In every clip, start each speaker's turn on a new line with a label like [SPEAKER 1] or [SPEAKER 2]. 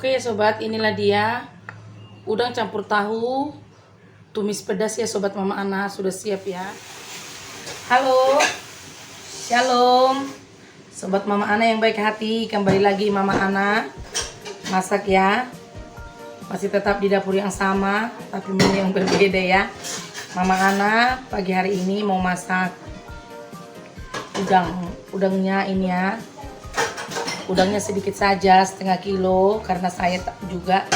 [SPEAKER 1] Oke ya sobat, inilah dia udang campur tahu tumis pedas ya sobat Mama Ana, sudah siap ya. Halo, shalom sobat Mama Ana yang baik hati, kembali lagi Mama Ana masak ya. Masih tetap di dapur yang sama, tapi menu yang berbeda ya. Mama Ana pagi hari ini mau masak udangnya ini ya. Udangnya sedikit saja, setengah kilo, karena saya juga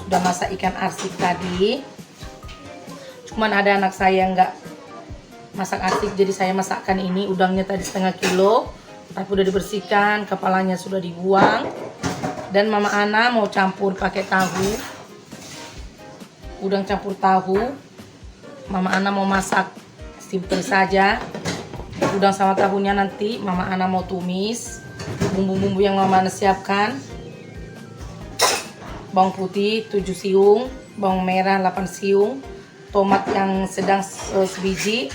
[SPEAKER 1] sudah masak ikan arsik tadi. Cuman ada anak saya yang nggak masak arsik, jadi saya masakkan ini. Udangnya tadi setengah kilo, tapi udah dibersihkan, kepalanya sudah dibuang. Dan Mama Ana mau campur pakai tahu, udang campur tahu. Mama Ana mau masak simple saja. Udang sama tahunya nanti Mama Ana mau tumis. Bumbu-bumbu yang Mama Ana siapkan: bawang putih 7 siung, bawang merah 8 siung, tomat yang sedang sebiji,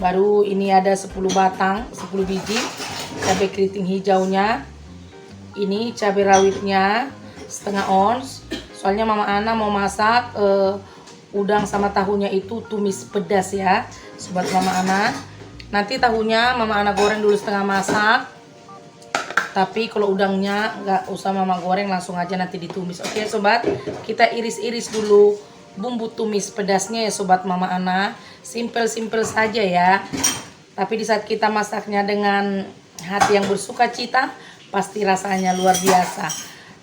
[SPEAKER 1] baru ini ada 10 batang, 10 biji, cabai keriting hijaunya, ini cabai rawitnya setengah ons. Soalnya Mama Ana mau masak udang sama tahunya itu tumis pedas ya sobat Mama Ana. Nanti tahunya Mama Ana goreng dulu setengah masak, tapi kalau udangnya nggak usah Mama goreng, langsung aja nanti ditumis. Oke sobat, kita iris-iris dulu bumbu tumis pedasnya ya sobat Mama Ana. Simple-simple saja ya, tapi di saat kita masaknya dengan hati yang bersuka cita, pasti rasanya luar biasa.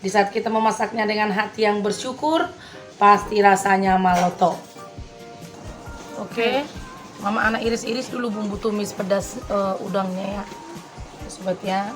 [SPEAKER 1] Di saat kita memasaknya dengan hati yang bersyukur, pasti rasanya maloto. Oke, Mama Ana iris-iris dulu bumbu tumis pedas udangnya ya sobat ya.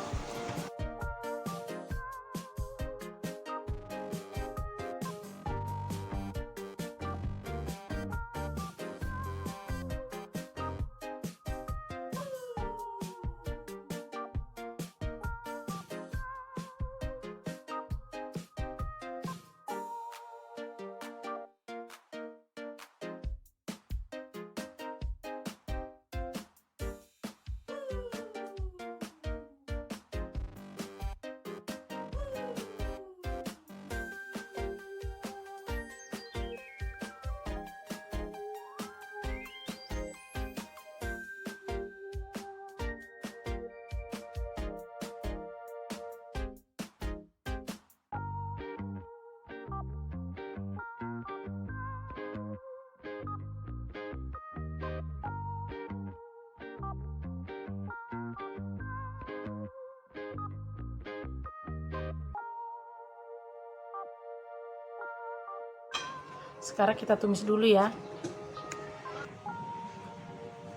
[SPEAKER 1] Sekarang kita tumis dulu ya.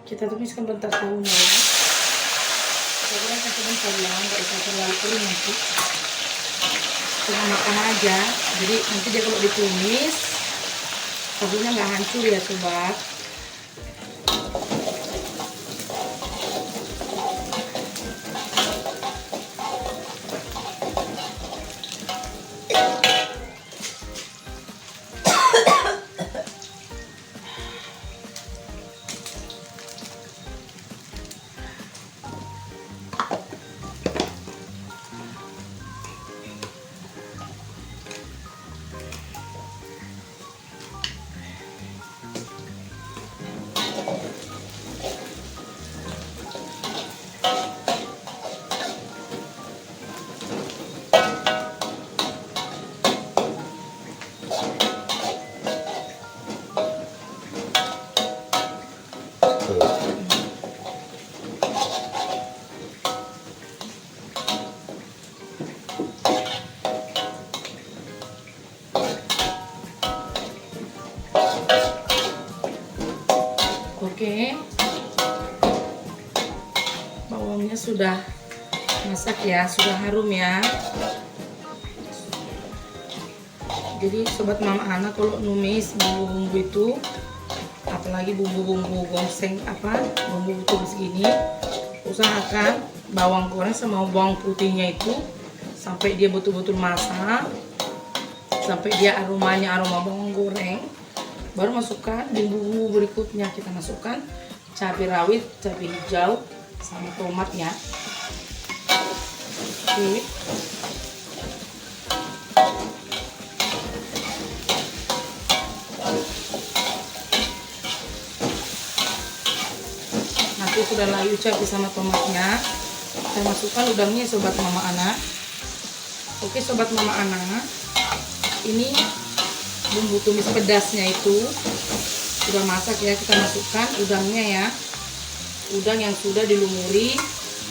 [SPEAKER 1] Kita tumiskan bentar tahunya ya. Kita gorengkan sebentar ya, nggak usah terlalu kering nanti. Cuma makan aja. Jadi nanti dia kalau ditumis, tahunya nggak hancur ya sobat. Oke, bawangnya sudah masak ya, sudah harum ya. Jadi sobat Mama Ana kalau numis bumbu-bumbu itu, apalagi bumbu-bumbu gongseng bumbu tumis gini, usahakan bawang goreng sama bawang putihnya itu sampai dia betul-betul masak, sampai dia aromanya aroma bawang goreng. Baru masukkan bumbu-bumbu berikutnya, kita masukkan cabai rawit, cabai hijau, sama tomat ya. Oke. sudah layu cabai sama tomatnya. Saya masukkan udangnya sobat Mama Ana. Oke sobat Mama Ana, ini bumbu tumis pedasnya itu sudah masak ya. Kita masukkan udangnya ya. Udang yang sudah dilumuri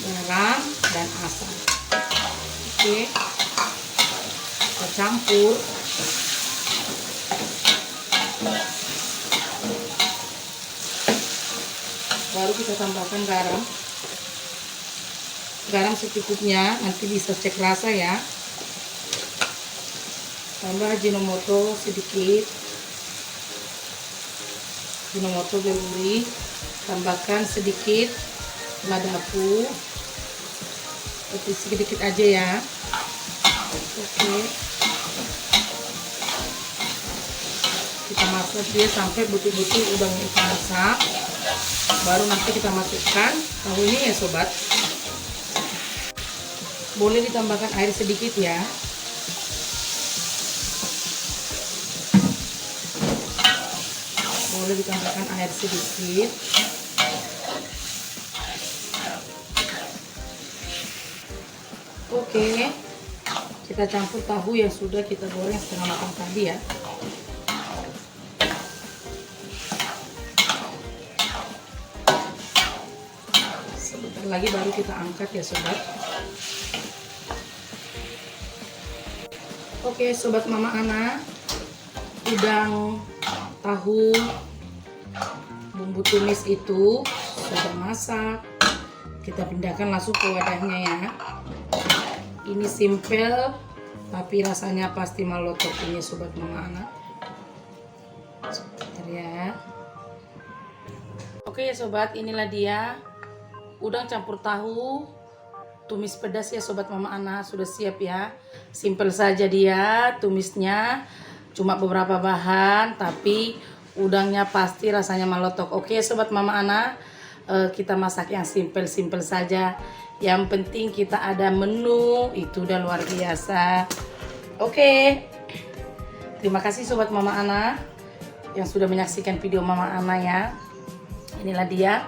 [SPEAKER 1] garam dan asam. Oke, kita campur. Baru kita tambahkan garam. Garam secukupnya, nanti bisa cek rasa ya. Tambah Ajinomoto sedikit. Ajinomoto gurih. Tambahkan sedikit ladapu. Sedikit aja ya. Oke. Kita masak dia sampai betul-betul udangnya itu masak. Baru nanti kita masukkan tahunya ya sobat. Boleh ditambahkan air sedikit ya. Boleh ditambahkan air sedikit. Oke, kita campur tahu yang sudah kita goreng setengah matang tadi ya. Sebentar lagi baru kita angkat ya sobat. Oke sobat Mama Ana, udang, tahu, bumbu tumis itu sudah masak. Kita pindahkan langsung ke wadahnya ya. Ini simple tapi rasanya pasti malotok ini sobat Mama Ana. Sebentar ya. Oke ya sobat, inilah dia udang campur tahu tumis pedas ya sobat Mama Ana, sudah siap ya. Simple saja dia tumisnya, cuma beberapa bahan tapi udangnya pasti rasanya malotok. Oke sobat Mama Ana, kita masak yang simple saja. Yang penting kita ada menu, itu udah luar biasa. Oke, terima kasih sobat Mama Ana yang sudah menyaksikan video Mama Ana ya. Inilah dia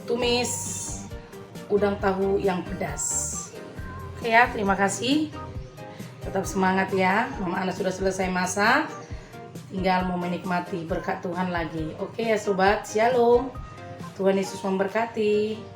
[SPEAKER 1] tumis udang tahu yang pedas. Oke ya, terima kasih. Tetap semangat ya. Mama Ana sudah selesai masak, tinggal mau menikmati berkat Tuhan lagi. Oke ya sobat, shalom. Tuhan Yesus memberkati.